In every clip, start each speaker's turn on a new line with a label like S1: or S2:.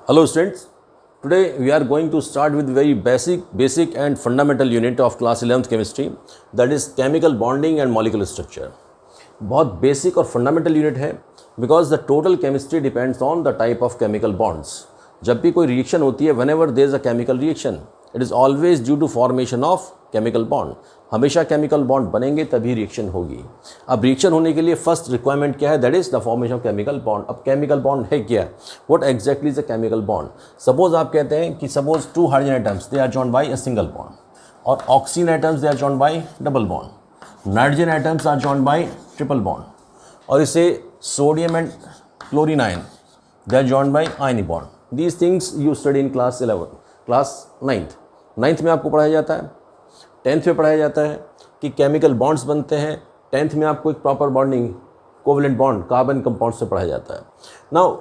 S1: Hello students, today we are going to start with very basic and fundamental unit of class 11th chemistry, that is chemical bonding and molecular structure. बहुत basic और fundamental unit है because the total chemistry depends on the type of chemical bonds. जब भी कोई reaction होती है, whenever there is a chemical reaction, it is always due to formation of chemical bond. हमेशा chemical bond बनेंगे तभी reaction होगी. अब रिएक्शन होने के लिए फर्स्ट रिक्वायरमेंट क्या है? That is the formation of chemical bond. अब केमिकल बॉन्ड है क्या? What exactly is a chemical bond? Suppose आप कहते हैं कि suppose two hydrogen atoms they are joined by a single bond, और oxygen atoms they are joined by double bond, nitrogen atoms are joined by triple bond, और इसे sodium and chlorine ion they are joined by ionic bond. These things you study in class 11, class 9th में आपको पढ़ाया जाता है. 10th में पढ़ाया जाता है कि केमिकल बॉन्ड्स बनते हैं. 10th में आपको एक proper bonding covalent bond carbon compound से पढ़ाया जाता है. Now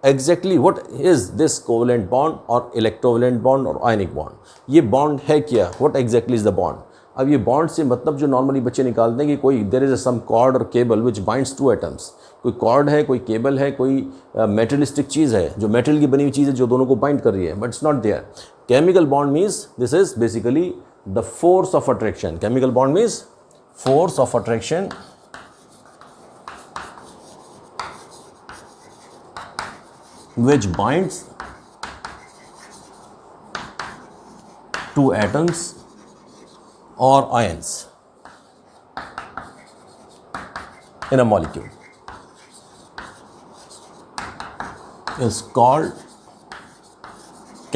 S1: exactly what is this covalent bond और इलेक्ट्रोवलेंट बॉन्ड और आयनिक बॉन्ड? ये बॉन्ड है क्या? What exactly is the bond? अब ये बॉन्ड से मतलब जो नॉर्मली बच्चे निकालते हैं कि कोई देयर इज सम कॉर्ड और केबल विच बाइंड्स टू एटम्स. कोई कॉर्ड है, कोई केबल है, कोई मेटलिस्टिक चीज़ है जो मेटल की बनी हुई चीज़ है जो दोनों को बाइंड कर रही है, but it's not there. Chemical bond means this is basically the force of attraction. Chemical bond means force of attraction which binds to atoms or ions in a molecule is called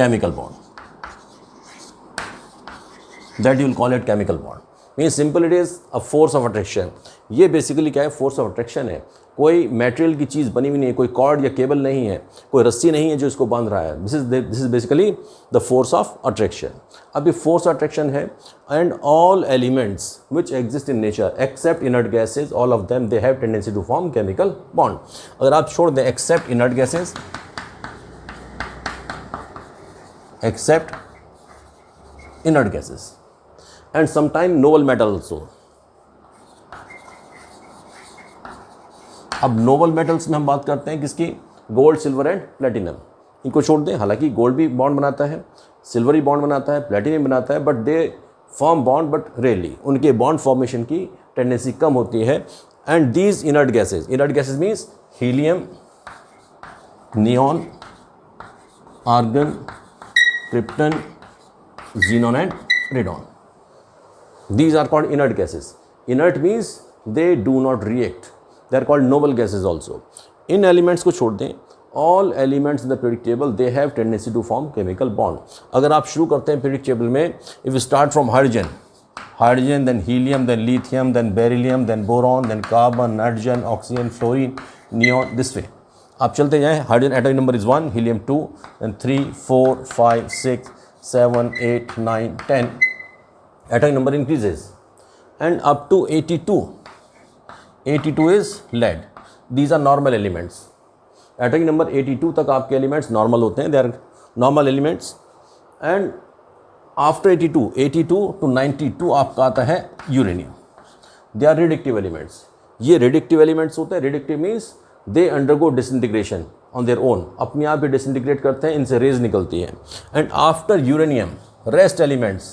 S1: chemical bond. That you will call it chemical bond. Means simple it is a force of attraction. ये basically क्या है? Force of attraction है. कोई material की चीज़ बनी हुई नहीं है, कोई कॉर्ड या केबल नहीं है, कोई रस्सी नहीं है जो इसको बांध रहा है. This is basically the force of attraction. अब ये फोर्स ऑफ अट्रैक्शन है and all elements which exist in nature except inert gases, all of them they have tendency to form chemical bond. अगर आप छोड़ दें एक्सेप्ट इनर्ट गैसेज, एक्सेप्ट inert gases and sometime noble metal also. अब noble metals में हम बात करते हैं किसकी? Gold, silver and platinum. इनको छोड़ दें. हालांकि गोल्ड भी बॉन्ड बनाता है, सिल्वर भी बॉन्ड बनाता है, प्लेटिनम बनाता है, but they form bond but rarely. उनके बॉन्ड फॉर्मेशन की टेंडेंसी कम होती है. And these inert gases means helium, neon, argon, krypton, xenon and radon. These are called inert gases. Inert means they do not react. They are called noble gases also. In elements को छोड़ दें. All elements in the periodic table they have tendency to form chemical bond. अगर आप शुरू करते हैं periodic table में, if you start from hydrogen, then helium, then lithium, then beryllium, then boron, then carbon, nitrogen, oxygen, fluorine, neon, this way आप चलते जाएं. Hydrogen atomic number is 1, helium 2, then 3, 4, 5, 6, 7, 8, 9, 10. Atomic number increases and up to 82. 82 is lead. These are normal elements. Atomic number 82 तक आपके elements normal होते हैं. They are normal elements. And after 82 to 92 आपका आता है uranium. They are reductive elements. ये reductive elements होते हैं. Reductive means they undergo disintegration on their own. अपने आप ही disintegrate करते हैं, इनसे रेज निकलती है. And after uranium rest elements,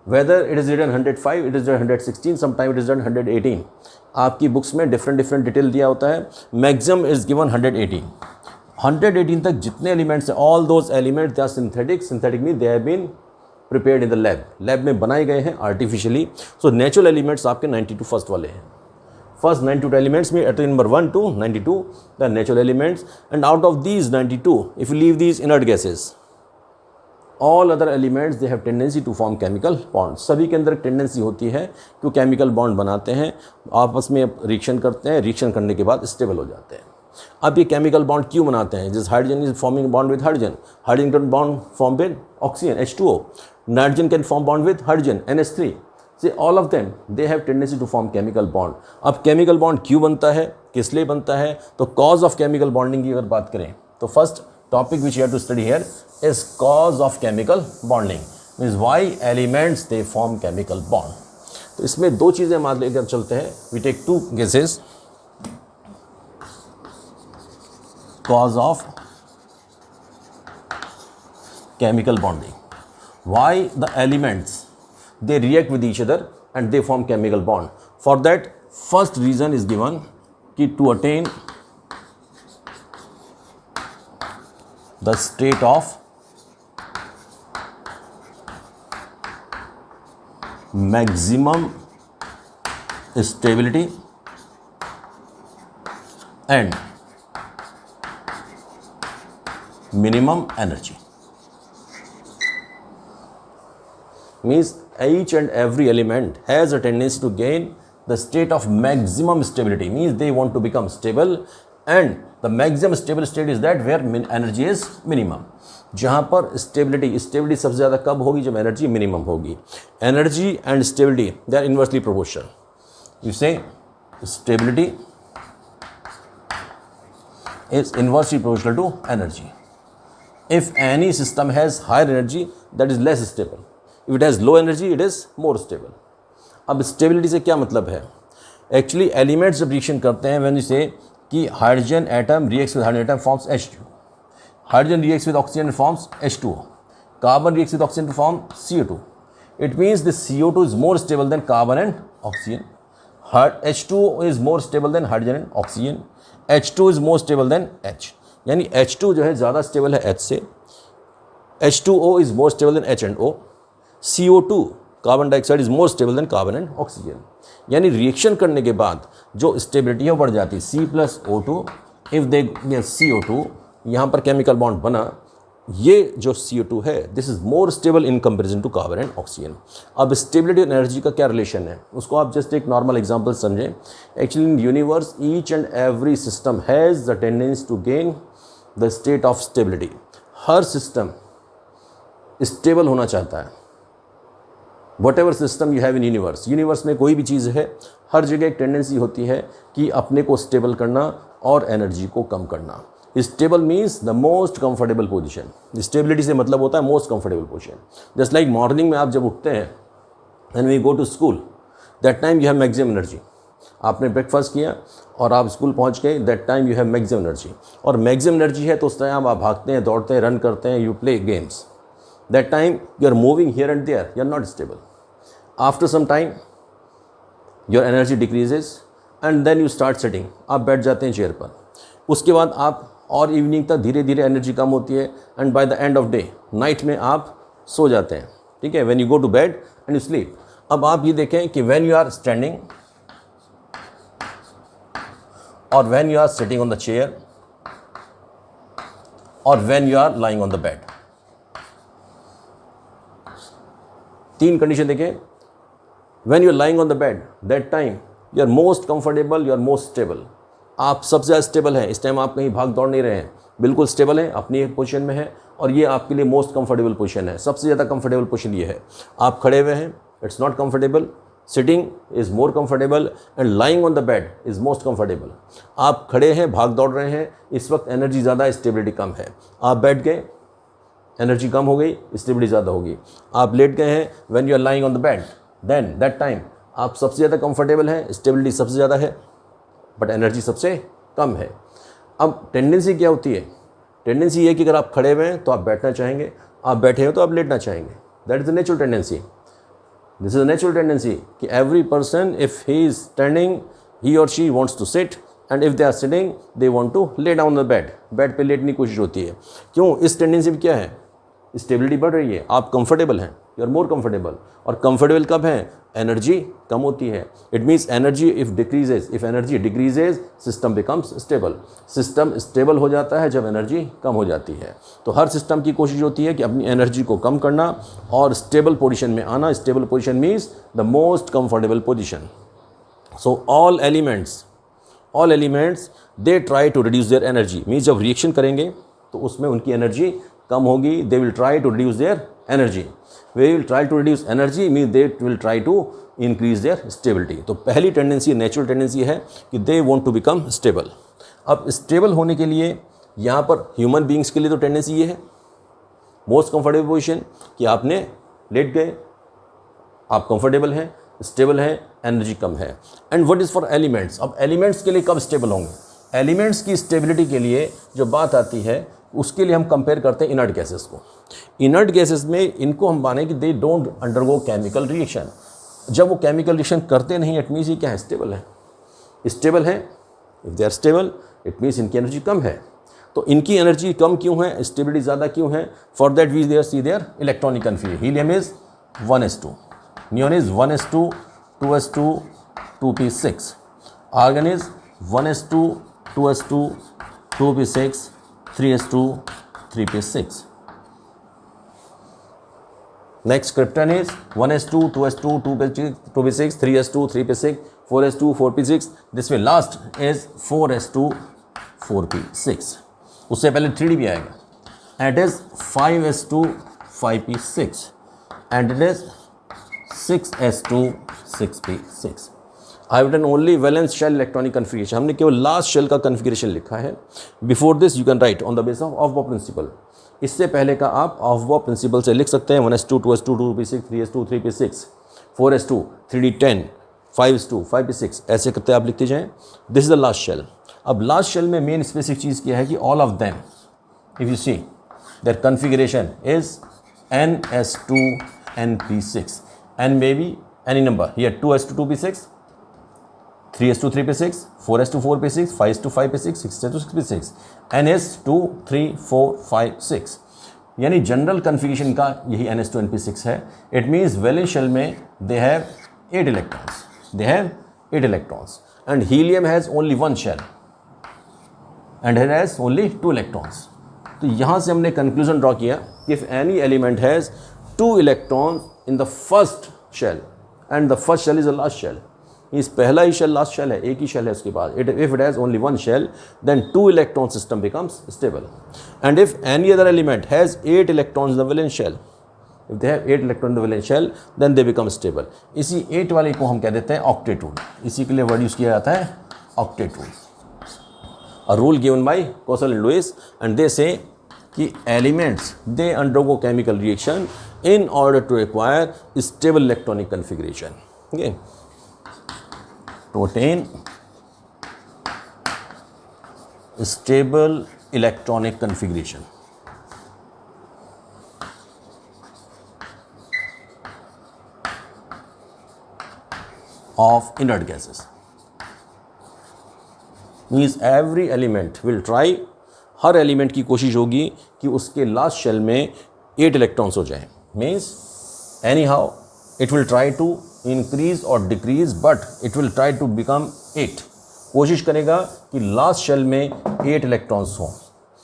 S1: whether it is written 105, it is 116, sometime it is 118. आपकी बुक्स में डिफरेंट डिटेल दिया होता है. मैक्सिमम इज गिवन 118 तक जितने एलिमेंट्स हैं, all those elements they are synthetic mean they have been prepared in the lab में बनाए गए हैं आर्टिफिशियली. सो नेचुरल एलिमेंट्स आपके 92 फर्स्ट वाले हैं. First 92 elements mean atomic number 1 to 92, the natural elements, and out of these 92, if you leave these inert gases, all other elements they have tendency to form chemical bonds. सभी के अंदर tendency होती है कि chemical bond बनाते हैं, आपस में रिएक्शन करते हैं, रिएक्शन करने के बाद स्टेबल हो जाते हैं. अब ये केमिकल बॉन्ड क्यों बनाते हैं? जैसे hydrogen is forming bond with hydrogen can bond form with oxygen H2O, nitrogen can form bond with hydrogen NH3. See, all of them they have tendency to form chemical bond. अब chemical bond क्यों बनता है, किस लिए बनता है? तो cause of chemical bonding की अगर बात करें तो first topic which you have to study here is cause of chemical bonding. Means why elements they form chemical bond. तो इसमें दो चीज़ें मान लेकर चलते हैं. We take two guesses. Cause of chemical bonding. Why the elements they react with each other and they form chemical bond? For that, first reason is given कि to attain the state of maximum stability and minimum energy. Means each and every element has a tendency to gain the state of maximum stability. Means they want to become stable, and the maximum stable state is that where energy is minimum. जहाँ पर stability सबसे ज़्यादा कब होगी? जब energy minimum होगी. Energy and stability they are inversely proportional. You say stability is inversely proportional to energy. If any system has higher energy, that is less stable. If it has low energy, it is more stable. अब stability से क्या मतलब है? Actually elements जब reaction करते हैं, when you say कि hydrogen atom reacts with hydrogen atom forms H2, hydrogen reacts with oxygen and forms H2O, carbon reacts with oxygen to form CO2. It means the CO2 is more stable than carbon and oxygen. H2O is more stable than hydrogen and oxygen. H2 is more stable than H. यानी H2 जो है ज़्यादा stable है H से. H2O is more stable than H and O. CO2 carbon dioxide is more stable then carbon and oxygen. यानी reaction करने के बाद जो स्टेबिलिटी है वो बढ़ जाती है. C+O2 इफ दे CO2 यहाँ पर केमिकल बॉन्ड बना, ये जो CO2 है this is more stable in comparison to carbon and oxygen. अब स्टेबिलिटी और एनर्जी का क्या रिलेशन है उसको आप जस्ट एक नॉर्मल एग्जांपल समझें. Actually in universe each and every system has the tendency to gain the state of stability. हर सिस्टम स्टेबल होना चाहता है. Whatever system you have in universe में कोई भी चीज़ है, हर जगह एक टेंडेंसी होती है कि अपने को स्टेबल करना और एनर्जी को कम करना. Stable means the most comfortable position. Stability से मतलब होता है most comfortable position. Just like morning में आप जब उठते हैं and we go to school, that time you have maximum energy. आपने ब्रेकफास्ट किया और आप स्कूल पहुंच गए, that time you have maximum energy. और मैक्सिमम एनर्जी है तो उस टाइम आप भागते हैं, दौड़ते हैं, रन करते हैं, you play games. That time you are moving here and there, you are not stable. After some time your energy decreases and then you start sitting. आप बैठ जाते हैं चेयर पर. उसके बाद आप और इवनिंग तक धीरे धीरे एनर्जी कम होती है and by the end of day night में आप सो जाते हैं. ठीक है, when you go to bed and you sleep. अब आप ये देखें कि व्हेन यू आर स्टैंडिंग और when you are sitting on the chair और when you are lying on the bed, तीन कंडीशन देखें. When you are lying on the bed that time you are most comfortable, you are most stable. आप सबसे ज़्यादा stable हैं. इस time आप कहीं भाग दौड़ नहीं रहे हैं, बिल्कुल स्टेबल हैं, अपनी एक पोजीशन में है और ये आपके लिए मोस्ट कंफर्टेबल पोजीशन है. सबसे ज़्यादा कंफर्टेबल पोजीशन ये है. आप खड़े हुए हैं, it's not comfortable. Sitting is more comfortable and lying on the bed is most comfortable. आप खड़े हैं, भाग दौड़ रहे हैं, इस वक्त एनर्जी ज़्यादा, स्टेबिलिटी कम है. आप बैठ गए, एनर्जी कम हो गई, स्टेबिलिटी ज़्यादा होगी. आप लेट गए हैं, when you are lying on the bed then that time आप सबसे ज़्यादा कंफर्टेबल हैं, स्टेबिलिटी सबसे ज़्यादा है बट एनर्जी सबसे कम है. अब टेंडेंसी क्या होती है? टेंडेंसी ये कि अगर आप खड़े हुए हैं तो आप बैठना चाहेंगे, आप बैठे हो तो आप लेटना चाहेंगे. That is the natural tendency. This is the natural tendency कि every person if he is standing he और she wants to sit and if they are sitting they want to lay down the bed. Bed पे लेटने की कोशिश होती है. क्यों? इस टेंडेंसी में क्या है? स्टेबिलिटी बढ़ रही है, आप कंफर्टेबल हैं, यू आर मोर कंफर्टेबल. और कंफर्टेबल कब है? एनर्जी कम होती है. It means energy if decreases, if energy decreases system becomes stable. System stable हो जाता है जब एनर्जी कम हो जाती है. तो हर सिस्टम की कोशिश होती है कि अपनी एनर्जी को कम करना और स्टेबल पोजीशन में आना. Stable position means the most comfortable position. So all elements they try to reduce their energy. Means जब रिएक्शन करेंगे तो उसमें उनकी एनर्जी कम होगी. They will try to reduce their energy. वे will try to reduce energy mean they will try to increase their stability. तो पहली टेंडेंसी, नेचुरल टेंडेंसी है कि they want to become stable. अब स्टेबल होने के लिए यहाँ पर ह्यूमन बींग्स के लिए तो टेंडेंसी ये है मोस्ट कंफर्टेबल पोजीशन कि आपने लेट गए, आप कंफर्टेबल हैं, स्टेबल हैं, एनर्जी कम है. And what is for elements. अब एलिमेंट्स के लिए कब स्टेबल होंगे? एलिमेंट्स की स्टेबिलिटी के लिए जो बात आती है उसके लिए हम कंपेयर करते हैं इनर्ट गैसेस को। इनर्ट गैसेस में इनको हम माने कि they don't undergo chemical reaction. जब वो केमिकल रिएक्शन करते नहीं, इट मीन्स ये क्या है, स्टेबल है। स्टेबल है, if they are stable it means इनकी एनर्जी कम है। तो इनकी एनर्जी कम क्यों है, स्टेबिलिटी ज़्यादा क्यों है? For that we there see their electronic configuration. Helium is 1s2, neon is 1s2 2s2 2p6, argon is 1s2 2s2 2p6 3s2 3p6. Next krypton is 1s2 2s2 2p6 3s2 3p6 4s2 4p6. This will last is 4s2 4p6. उससे पहले 3d भी आएगा, and it is 5s2 5p6 and it is 6s2 6p6. I have done only valence shell electronic configuration. हमने केवल last shell का configuration लिखा है. Before this you can write on the base of of बॉ principal. इससे पहले का आप ऑफ बॉ प्रिंसिपल से लिख सकते हैं 1s2 2s2 2p6 3s2 3p6 4s2 3d10 5s2 5p6 ऐसे करते आप लिखते जाएं. This is the last shell. अब लास्ट शेल में मेन स्पेसिफिक चीज़ क्या है कि all of them if you see their configuration is ns2 np6 n may be any number here 2s2 2p6 3s2 3p6 4s2 4p6 5s2 5p6 6s2 6p6 n is 2 3 4 5 6. यानी general configuration का यही ns2 np6 है. It means valence shell में they have 8 electrons. They have 8 electrons and helium has only 1 shell and it has only 2 electrons. तो यहाँ से हमने conclusion draw किया कि if any element has 2 electrons in the first shell and the first shell is the last shell, इस पहला ही shell last shell है, एक ही शेल है उसके पास. If it has only 1 shell then 2 electron system becomes stable. And if any other element has 8 electrons in the valence shell, if they have 8 electron in the valence shell then they become stable. इसी 8 वाले को हम कह देते हैं octet. इसी के लिए वर्ड यूज़ किया जाता है octet. A rule given by Kosal and Lewis, and they say कि elements they undergo chemical reaction in order to acquire stable electronic configuration. Okay, to attain stable electronic configuration. Of inert gases. Means every element will try, her element की कोशिश होगी कि उसके last shell में 8 electrons हो जाएं. Means any how it will try to increase और decrease but it will try to become 8. कोशिश करेगा कि लास्ट शेल में 8 इलेक्ट्रॉन्स हों.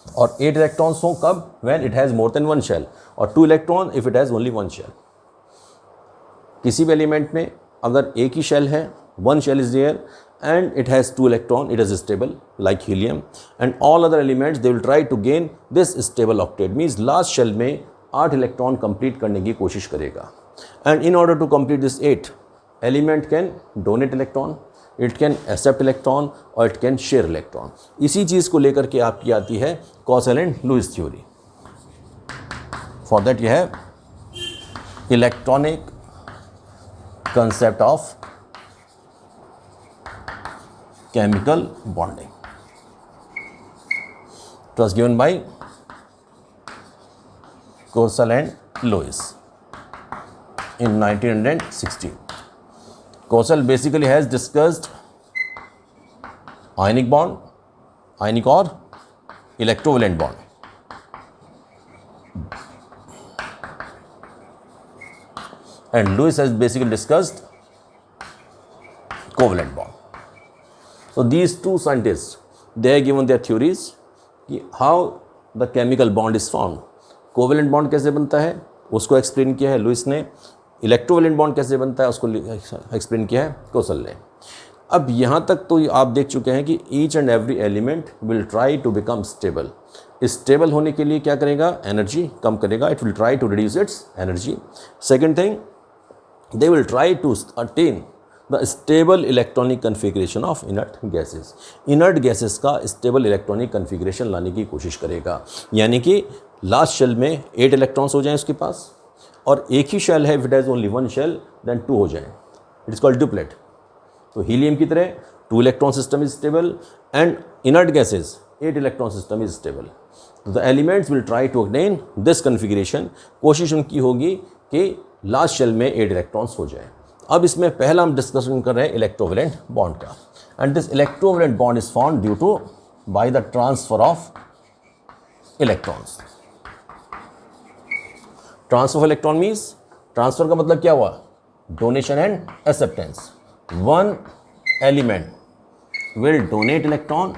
S1: और 8 इलेक्ट्रॉन्स हों कब? When it has more than 1 shell, और 2 electron if it has only 1 shell. किसी भी एलिमेंट में अगर एक ही शेल है, 1 shell is there and it has 2 electron, it is stable like helium, and all other elements they will try to gain this stable octet. Means last shell में 8 electron complete करने की कोशिश करेगा. And in order to complete this 8, element can donate electron, it can accept electron or it can share electron. इसी चीज़ को लेकर के आपकी आती है Kosal and Lewis theory. For that you have electronic concept of chemical bonding. It was given by Kosal and Lewis in 1960. Kosal basically has discussed ionic bond, ionic or electrovalent bond. And Lewis has basically discussed covalent bond. So these two scientists, they have given their theories कि how the chemical bond is formed. Covalent bond कैसे बनता है उसको explain किया है Louis ने. Electrovalent bond कैसे बनता है उसको एक्सप्लेन किया है कोसल ने. अब यहाँ तक तो आप देख चुके हैं कि each and every element will try to become stable. Stable होने के लिए क्या करेगा? एनर्जी कम करेगा. It will try to reduce its energy. Second thing, they will try to attain the stable electronic configuration of inert gases. Inert gases का stable electronic configuration लाने की कोशिश करेगा. यानी कि लास्ट शेल में 8 इलेक्ट्रॉन्स हो जाएं उसके पास, और एक ही शेल है, if it has only 1 shell then 2 हो जाएं. It is called duplet. तो हीलियम की तरह 2 electron system is stable and inert gases 8 electron system is stable. The elements will try to attain this configuration, कोशिश उनकी होगी कि लास्ट शेल में 8 इलेक्ट्रॉन्स हो जाए। अब इसमें पहला हम डिस्कशन कर रहे हैं इलेक्ट्रोवैलेंट बॉन्ड का, and this electrovalent bond is formed due to by the transfer of electrons. Transfer of electron means, transfer का मतलब क्या हुआ, donation and acceptance. One element will donate electron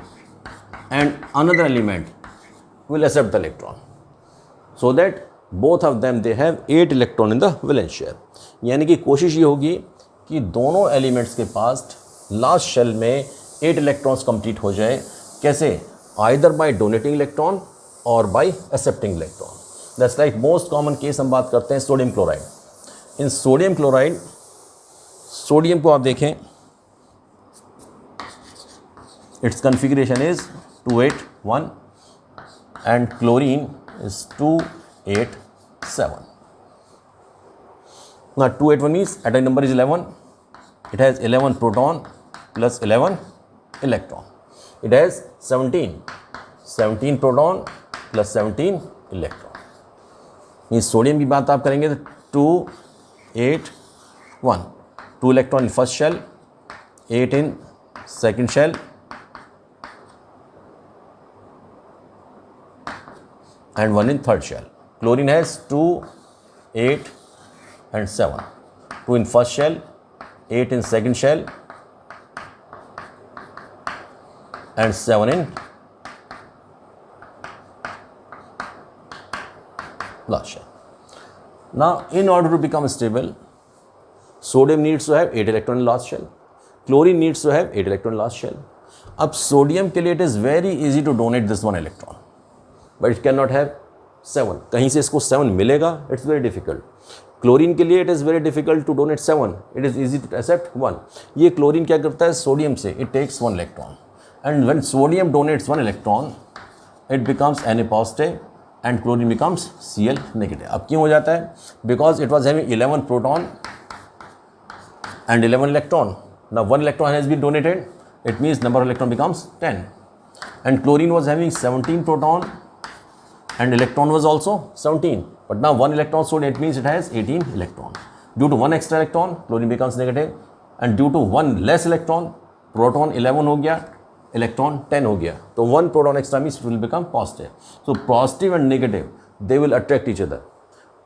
S1: and another element will accept the electron, so that both of them they have 8 electron in the valence shell। यानी कि कोशिश ये होगी कि दोनों एलिमेंट्स के पास लास्ट शेल में 8 इलेक्ट्रॉन्स कंप्लीट हो जाए। कैसे, आइदर बाय डोनेटिंग इलेक्ट्रॉन और bye accepting electron. That's like most common case हम बात करते हैं सोडियम क्लोराइड। इन सोडियम क्लोराइड, सोडियम को आप देखें, its configuration is 281 and chlorine is 287. Now 281 means atomic number is 11. It has 11 proton plus 11 electron. It has 17 proton plus 17 electron. Means sodium की बात आप करेंगे तो 281, 2 electron in first shell, 8 in second shell and 1 in third shell. Chlorine has 2, 8 and 7. 2 in first shell, 8 in second shell and 7 in last shell. Now in order to become stable, sodium needs to have 8 electron in last shell. Chlorine needs to have 8 electron in last shell. अब sodium के लिए it is very easy to donate this 1 electron. But it can not have 7, कहीं से इसको 7 मिलेगा, it's very difficult. Chlorine के लिए it is very difficult to donate 7, it is easy to accept 1। ये क्लोरीन क्या करता है, सोडियम से it takes 1 electron, and when sodium donates 1 electron it becomes Na positive and chlorine becomes Cl negative. अब क्यों हो जाता है, because it was having 11 proton and 11 electron. Now 1 electron has been donated, it means number of electron becomes 10, and chlorine was having 17 proton and electron was also 17, but now 1 electron so it means it has 18 electron. Due to 1 extra electron chlorine becomes negative, and due to 1 less electron, proton 11 हो गया, electron 10 हो गया, तो 1 proton extra means it will become positive. So positive and negative they will attract each other.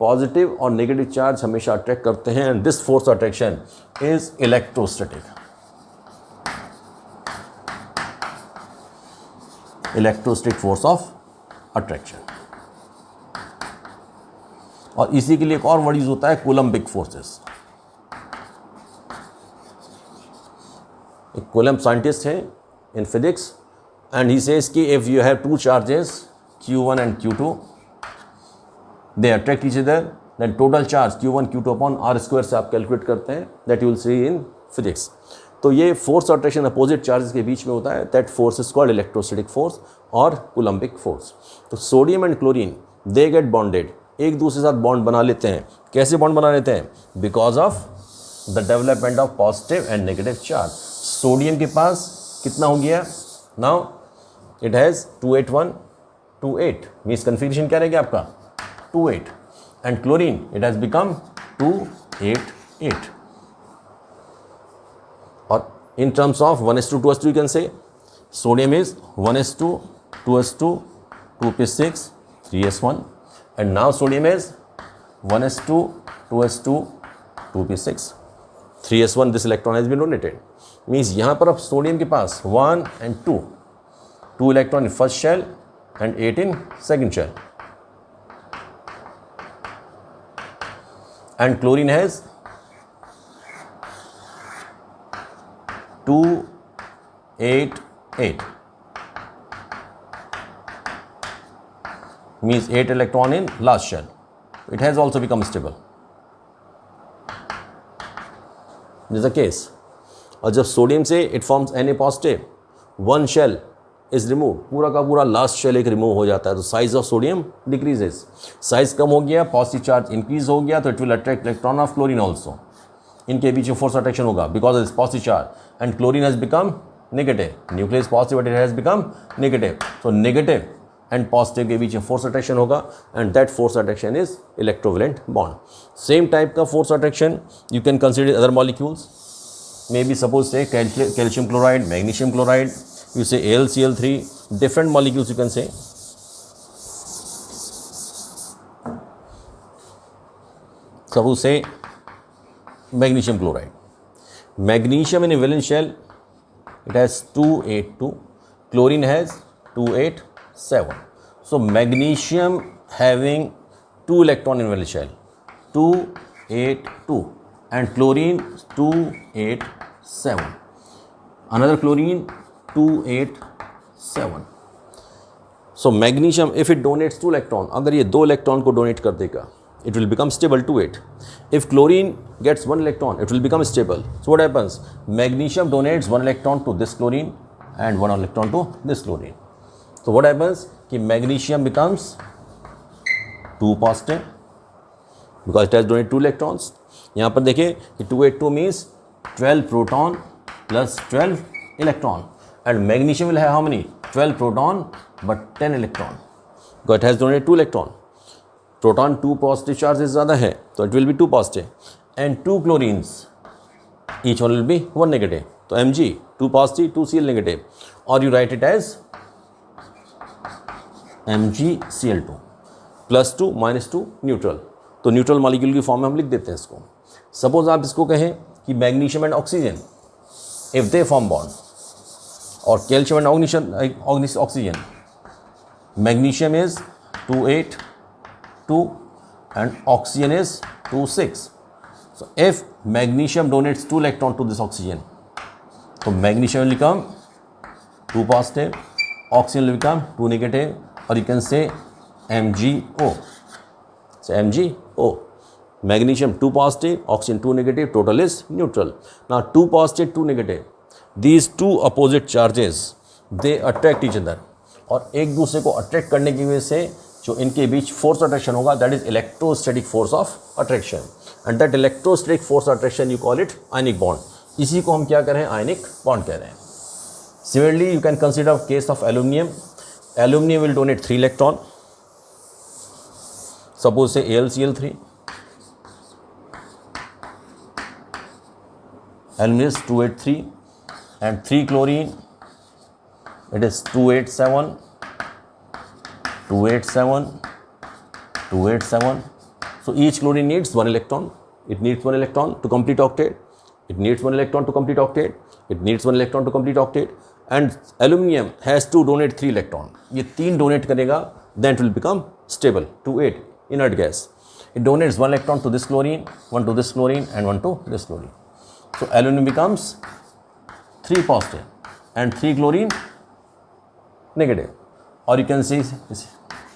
S1: Positive और negative charge हमेशा attract करते हैं, and this force attraction is electrostatic. Electrostatic force of attraction. और इसी के लिए एक और वर्ड यूज होता है, कूलम्बिक फोर्सेस। एक कूलम्ब साइंटिस्ट है in physics, and he says कि if you have 2 charges Q1 and Q2, they attract each other, then total charge Q1 Q2 upon R² से आप कैलकुलेट करते हैं, that you will see in physics. तो ये force attraction opposite charges के बीच में होता है, that force is called electrostatic force और कूलम्बिक फोर्स। तो sodium and chlorine they get bonded, एक दूसरे के साथ बॉन्ड बना लेते हैं। कैसे बॉन्ड बना लेते हैं, because of the development of positive and negative charge. Sodium के पास कितना हो गया, now it has 281 28, means configuration क्या रहेगा आपका 28, and chlorine it has become 288। और in terms of 1s2 2s2 you can say sodium is 1s2 2s2 2p6 3s1, and now sodium is 1s2 2s2 2p6 3s1, this electron has been donated, means यहाँ पर अब sodium के पास 1 and 2 electron in first shell and 8 in second shell, and chlorine has 2 8 8, means 8 electron in last shell. It has also become stable. This is the case. और जब sodium से it forms Na positive, 1 shell is removed, पूरा का पूरा last shell एक remove हो जाता है, तो size of sodium decreases. Size कम हो गया, पॉजिटिव चार्ज इंक्रीज हो गया, तो it will attract electron of chlorine also. इनके बीच में फोर्स अट्रैक्शन होगा because of this positive charge, and chlorine has become negative. Nucleus positive but it has become negative. So negative and positive के बीच में फोर्स अट्रैक्शन होगा and that force attraction is electrovalent bond. Same type का force attraction you can consider other molecules. May be suppose say calcium chloride, magnesium chloride, you say AlCl3, different molecules you can say. Suppose say magnesium chloride. Magnesium in a valence shell, it has 282. Chlorine has 287. So magnesium having 2 electron in valence shell, 282, and chlorine 287. Another chlorine 287. So magnesium, if it donates 2 electron, अगर ये 2 electron को donate कर देगा, it will become stable 2,8. If chlorine gets 1 electron, it will become stable. So what happens? Magnesium donates 1 electron to this chlorine and 1 electron to this chlorine. So what happens? कि magnesium becomes 2 positive because it has donated 2 electrons. यहाँ पर देखिए कि 282 means 12 proton plus 12 electron. And magnesium will have how many? 12 proton but 10 electron. Because it has donated 2 electron. Proton 2 positive charges ज़्यादा है, so it will be 2 positive. And 2 chlorines, each one will be 1 negative. तो Mg 2 positive, 2 Cl negative. Or you write it as MgCl2 plus 2 minus 2 neutral. तो neutral molecule की form में हम लिख देते हैं इसको. सपोज आप इसको कहें कि magnesium and oxygen, if they form bond, or calcium and oxygen, magnesium is 282 and oxygen is 26. So if magnesium donates 2 electron to this oxygen, so magnesium will become 2 positive, oxygen will become 2 negative, or you can say MgO. So MgO. Magnesium 2 positive, oxygen 2 negative, total is neutral. Now 2 positive, 2 negative. These two opposite charges, they attract each other. और एक दूसरे को attract करने की वजह से जो इनके बीच फोर्स अट्रैक्शन होगा, that is electrostatic force of attraction. And that electrostatic force attraction you call it ionic bond. इसी को हम क्या कह रहे हैं? आयनिक बॉन्ड कह रहे हैं. Similarly you can consider case of aluminium. Aluminium will donate 3 electron. Suppose से AlCl3. Aluminum is 283 and 3 chlorine, it is 287, 287, 287. So each chlorine needs 1 electron. It needs 1 electron to complete octet. It needs 1 electron to complete octet. It needs 1 electron to complete octet. And aluminum has to donate 3 electron. ये 3 donate करेगा, then it will become stable 2,8 inert gas. It donates 1 electron to this chlorine, 1 to this chlorine, and 1 to this chlorine. So aluminum becomes 3 positive and 3 chlorine negative, or you can say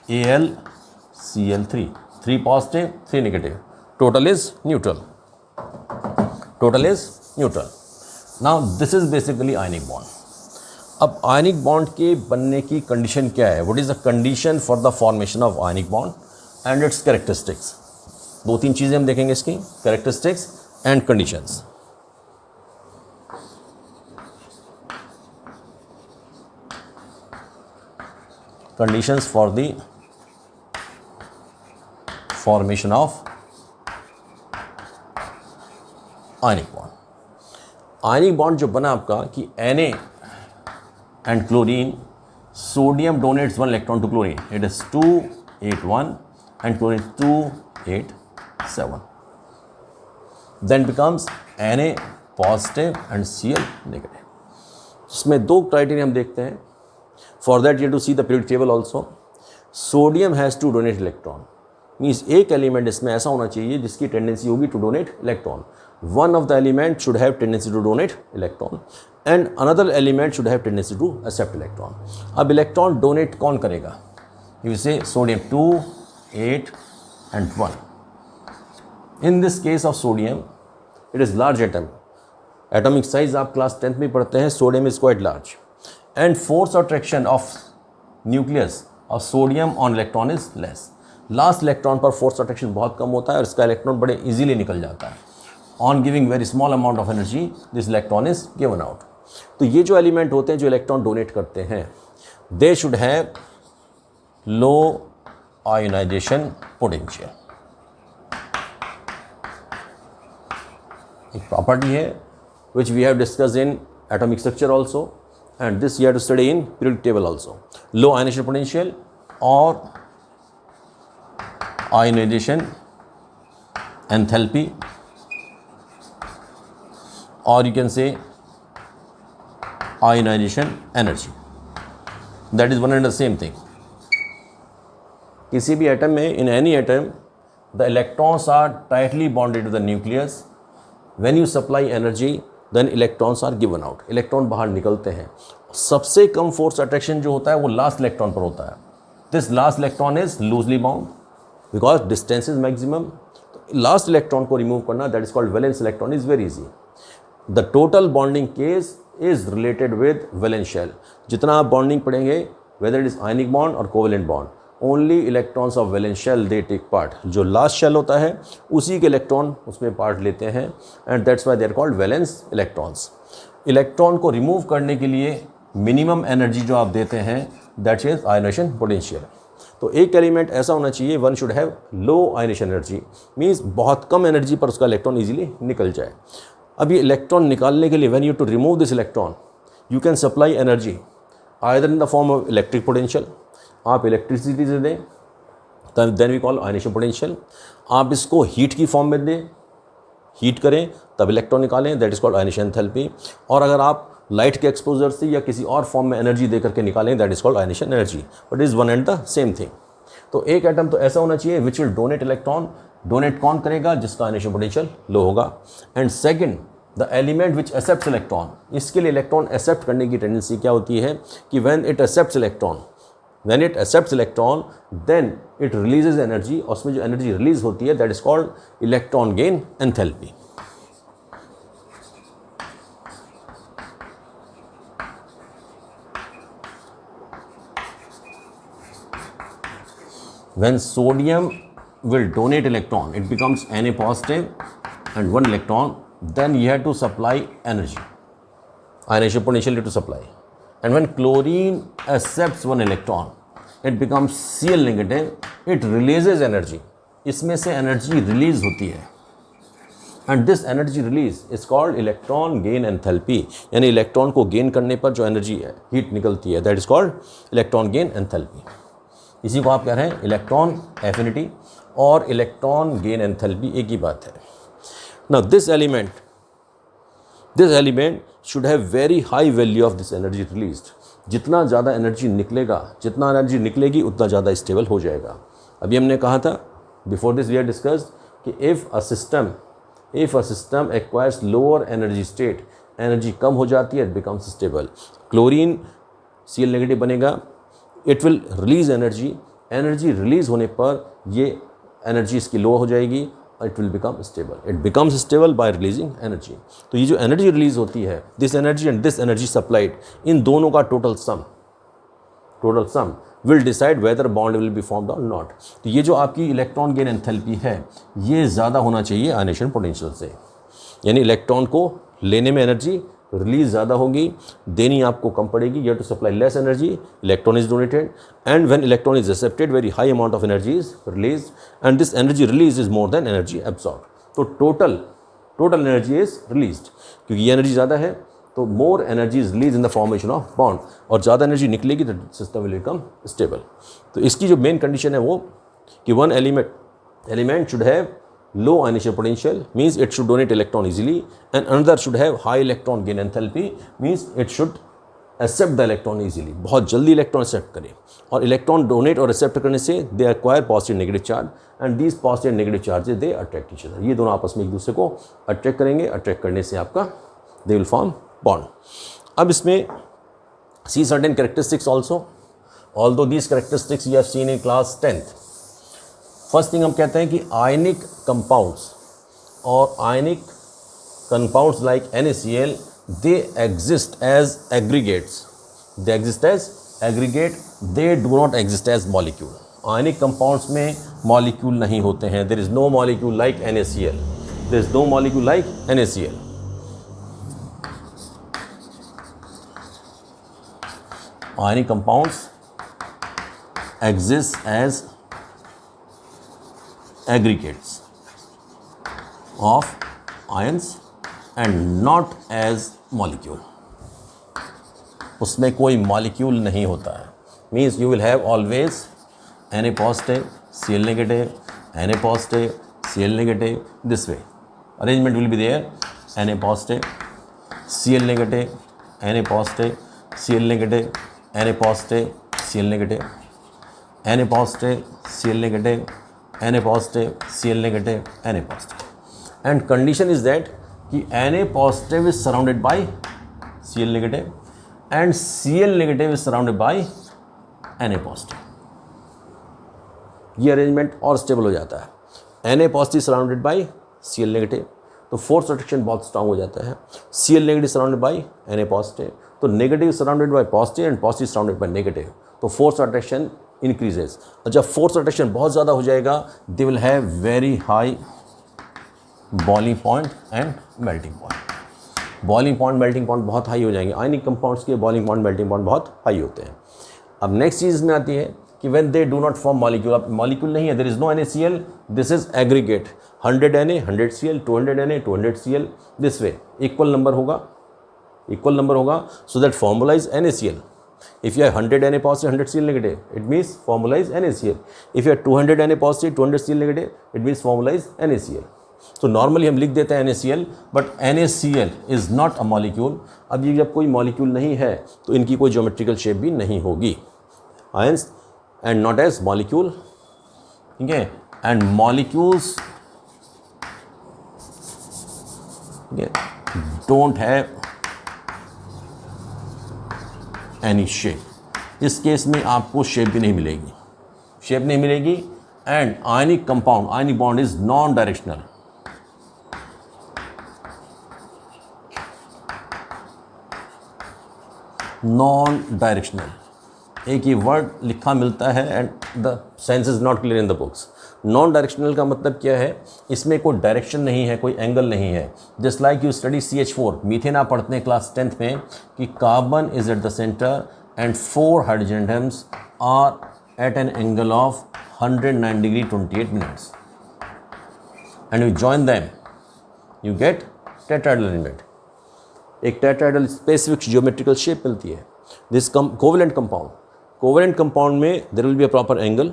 S1: AlCl3, 3 positive, 3 negative. Total is neutral. Total is neutral. Now this is basically ionic bond. अब ionic bond के बनने की condition क्या है? What is the condition for the formation of ionic bond and its characteristics? 2-3 चीज़ें हम देखेंगे इसकी, characteristics and conditions. Conditions for the formation of ionic bond. Ionic bond जो बना आपका कि Na and chlorine, sodium donates 1 electron to chlorine. It is 281 and chlorine 287. Then becomes Na positive and Cl negative. इसमें 2 criteria हम देखते हैं. For that you have to see the periodic table also. Sodium has to donate electron. Means एक element इसमें ऐसा होना चाहिए जिसकी टेंडेंसी होगी to donate electron. One of the element should have tendency to donate electron and another element should have tendency to accept electron. अब electron donate कौन करेगा? You say sodium 2, 8 and 1. In this case of sodium, it is large atom. Atomic size आप class 10th में पढ़ते हैं. Sodium is quite large. And force attraction of nucleus of sodium on electron is less. Last electron पर force attraction बहुत कम होता है और इसका इलेक्ट्रॉन बड़े easily निकल जाता है. On giving very small amount of energy, this electron is given out. तो ये जो एलिमेंट होते हैं जो इलेक्ट्रॉन डोनेट करते हैं, they should have low ionization potential. एक प्रॉपर्टी है which we have discussed in atomic structure also, and this you have to study in periodic table also. Low ionization potential or ionization enthalpy, or you can say ionization energy, that is one and the same thing. किसी भी atom में, in any atom, the electrons are tightly bonded to the nucleus. When you supply energy, then electrons are given out. Electron बाहर निकलते हैं। सबसे कम force attraction जो होता है वो लास्ट इलेक्ट्रॉन पर होता है। This last electron is loosely bound because distance is maximum. Last electron को रिमूव करना, that is called valence electron, is very easy. The total bonding case is related with valence shell. जितना आप bonding पढ़ेंगे, whether it is ionic bond और covalent bond, only electrons of valence shell they take part. जो last shell होता है उसी के electron उसमें पार्ट लेते हैं, and that's why they are called valence electrons. Electron को रिमूव करने के लिए मिनिमम एनर्जी जो आप देते हैं, दैट इज आयोनाइजेशन पोटेंशियल। तो एक एलिमेंट ऐसा होना चाहिए, one should have low ionisation energy, means बहुत कम एनर्जी पर उसका इलेक्ट्रॉन ईजिली निकल जाए। अब ये इलेक्ट्रॉन निकालने के लिए, when you to remove this electron, you can supply energy either in the form of electric potential, आप इलेक्ट्रिसिटी से दें, तब then we call ionisation potential. आप इसको हीट की फॉर्म में दें, हीट करें तब इलेक्ट्रॉन निकालें, that is called ionisation enthalpy. और अगर आप लाइट के एक्सपोजर से या किसी और फॉर्म में एनर्जी दे करके निकालें, that is called ionisation energy, but is one and the same thing. तो एक एटम तो ऐसा होना चाहिए which will donate electron. Donate कौन करेगा? जिसका आयोनाइजेशन पोटेंशियल लो होगा। And second, the element which accepts electron. इसके लिए इलेक्ट्रॉन एक्सेप्ट करने की टेंडेंसी क्या होती है कि when it accepts electron, when it accepts electron, then it releases energy, और उसमें जो एनर्जी रिलीज होती है, that is called electron gain enthalpy. When sodium will donate electron, it becomes Na positive and one electron, then you have to supply energy, ionization potential to supply. And when chlorine accepts one electron, it becomes Cl negative, it releases energy. इसमें से energy release होती है, and this energy release is called electron gain enthalpy. यानी electron को gain करने पर जो energy है, हीट निकलती है, that is called electron gain enthalpy. इसी को आप कह रहे हैं इलेक्ट्रॉन एफिनिटी और इलेक्ट्रॉन गेन एंथैल्पी एक ही बात है। Now this element should have very high value of this energy released. जितना ज़्यादा एनर्जी निकलेगा, जितना एनर्जी निकलेगी उतना ज़्यादा स्टेबल हो जाएगा। अभी हमने कहा था, before this we have discussed, कि if a system acquires lower energy state, energy कम हो जाती है, it becomes stable. Chlorine Cl negative बनेगा, it will release energy. Energy release होने पर ये एनर्जी इसकी लो हो जाएगी, it will become stable. It becomes stable by releasing energy. तो ये जो एनर्जी रिलीज होती है, this energy and this energy supplied, इन दोनों का total sum will decide whether bond will be formed और नॉट। तो ये जो आपकी इलेक्ट्रॉन गेन एंथैल्पी है, ये ज़्यादा होना चाहिए आयोनाइजेशन पोटेंशियल से। यानी इलेक्ट्रॉन को लेने में एनर्जी रिलीज ज़्यादा होगी, देनी आपको कम पड़ेगी। You have to supply less energy, electron is donated, and when electron is accepted, very high amount of energy is release, and this energy release is more than energy absorb. तो total energy is released, क्योंकि ये energy ज़्यादा है तो more energy is release in the formation of bond, और ज़्यादा energy निकलेगी तो सिस्टम विल बिकम स्टेबल। तो इसकी जो मेन कंडीशन है वो कि one element should have low ionization potential, means it should donate electron easily, and another should have high electron gain enthalpy, means it should accept the electron easily, बहुत जल्दी electron accept करें। और electron donate और accept करने से they acquire positive negative charge, and these positive negative charges they attract each other. ये दोनों आपस में एक दूसरे को अट्रैक्ट करेंगे, अट्रैक्ट करने से आपका दे विल फॉर्म बॉन्ड। अब इसमें see certain characteristics also, although these characteristics you have seen in class 10th। First thing हम कहते हैं कि आयनिक कंपाउंड्स और ionic compounds like NaCl, they exist as aggregates, they do not exist as molecule. Ionic compounds में molecule नहीं होते हैं। There is no molecule like NaCl, ionic compounds exist as aggregates of ions and not as molecule. उसमें कोई molecule नहीं होता है. Means you will have always Na positive, Cl negative, Na positive, Cl negative. This way arrangement will be there. Na positive, Cl negative, Na positive, Cl negative, Na positive, Cl negative, Na positive, Cl negative, Na positive, Cl negative, Na positive. And condition is that कि Na positive is surrounded by Cl negative and Cl negative is surrounded by Na positive. ये arrangement और stable हो जाता है. Na positive surrounded by Cl negative, तो force attraction बहुत strong हो जाता है. Cl negative surrounded by Na positive, तो negative surrounded by positive and positive surrounded by negative, तो फोर्स अट्रैक्शन इंक्रीजेज. और जब फोर्स अट्रैक्शन बहुत ज़्यादा हो जाएगा they will have very high boiling point and melting point. Boiling point melting point बहुत हाई हो जाएंगे. आयनिक कंपाउंड्स के बॉइलिंग पॉइंट मेल्टिंग पॉइंट बहुत हाई होते हैं. अब नेक्स्ट चीज़ में आती है कि when they do not form molecule, अब molecule नहीं है, there is no NaCl, this is aggregate, 100 Na 100 Cl, 200 Na 200 Cl, this way equal number होगा, so that formula is NaCl. If you have 100 Na positive 100 Cl negative, it means formula is NaCl. If you have 200 Na positive 200 Cl negative, it means formula is NaCl. तो normally हम लिख देते हैं NaCl, but NaCl is not a molecule. अब ये जब कोई molecule नहीं है तो इनकी कोई ज्योमेट्रिकल शेप भी नहीं होगी. Ions and not as molecule. Okay, and molecules don't have any shape. इस केस में आपको शेप भी नहीं मिलेगी. And ionic compound, ionic bond is non-directional. एक ही वर्ड लिखा मिलता है and the sense is not clear in the books. Non directional का मतलब क्या है? इसमें कोई डायरेक्शन नहीं है, कोई एंगल नहीं है. Just like you study CH4, methane आप पढ़ते हैं क्लास 10th में कि carbon is at the centre and 4 hydrogen atoms are at an angle of 109 degree 28 minutes and you join them, you get tetrahedral arrangement. एक tetrahedral specific geometrical shape मिलती है. This covalent compound में there will be a proper angle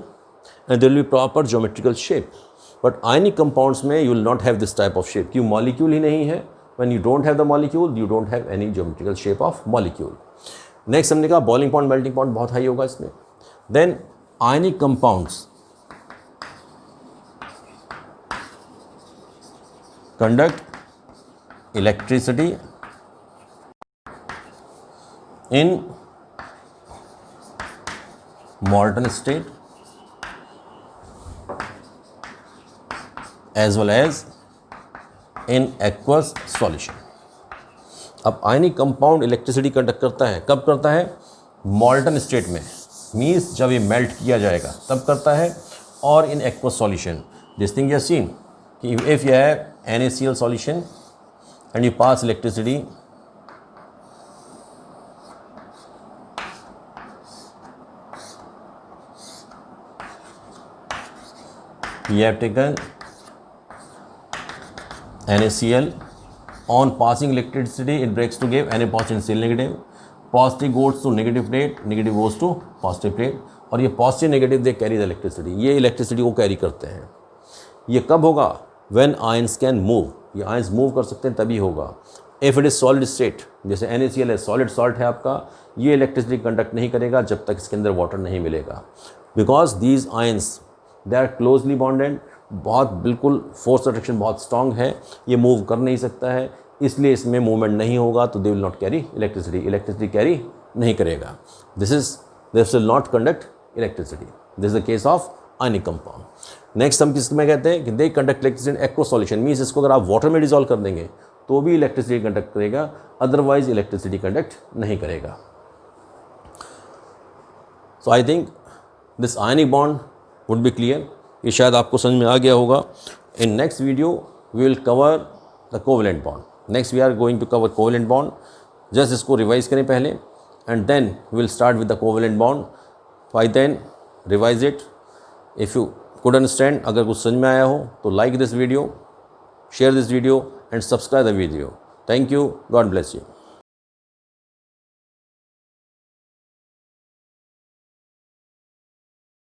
S1: and there will be proper geometrical shape. But ionic compounds में you will not have this type of shape. क्यों? Molecule ही नहीं है. When you don't have the molecule you don't have any geometrical shape of molecule. Next हमने कहा boiling point melting point बहुत high होगा इसमें. Then ionic compounds conduct electricity in molten state as well as in aqueous solution. अब ionic compound electricity conduct करता है. कब करता है? मॉल्टन स्टेट में, मीन्स जब ये मेल्ट किया जाएगा तब करता है. और in aqueous solution, this thing you have seen कि if you have NaCl solution and you pass electricity, we have taken NaCl, on passing electricity it breaks to give Na positive and Cl negative. Positive goes to negative plate, negative goes to positive plate. और ये positive negative they carry the electricity, ये electricity को carry करते हैं. ये कब होगा? When ions can move. ये आयंस मूव कर सकते हैं तभी होगा. If it is solid state, जैसे NaCl है, सॉलिड सॉल्ट है आपका, ये इलेक्ट्रिसिटी कंडक्ट नहीं करेगा जब तक इसके अंदर वाटर नहीं मिलेगा. Because these ions they are closely bonded, बहुत बिल्कुल फोर्स अट्रैक्शन बहुत स्ट्रांग है, ये मूव कर नहीं सकता है, इसलिए इसमें मूवमेंट नहीं होगा, तो they will not carry electricity carry नहीं करेगा. This will not conduct electricity. This is the case of ionic compound. Next हम किस में कहते हैं कि they conduct electricity in aqueous solution. Means इसको अगर आप वाटर में डिजॉल्व कर देंगे तो भी इलेक्ट्रिसिटी कंडक्ट करेगा, अदरवाइज इलेक्ट्रिसिटी कंडक्ट नहीं करेगा. So I think this ionic bond would be clear. ये शायद आपको समझ में आ गया होगा. In next video we will cover the covalent bond. Next we are going to cover covalent bond. Just इसको रिवाइज करें पहले and then we will start with the covalent bond. By then revise it if you could understand. अगर कुछ समझ में आया हो तो like this video, share this video and subscribe the video. Thank you, God bless you.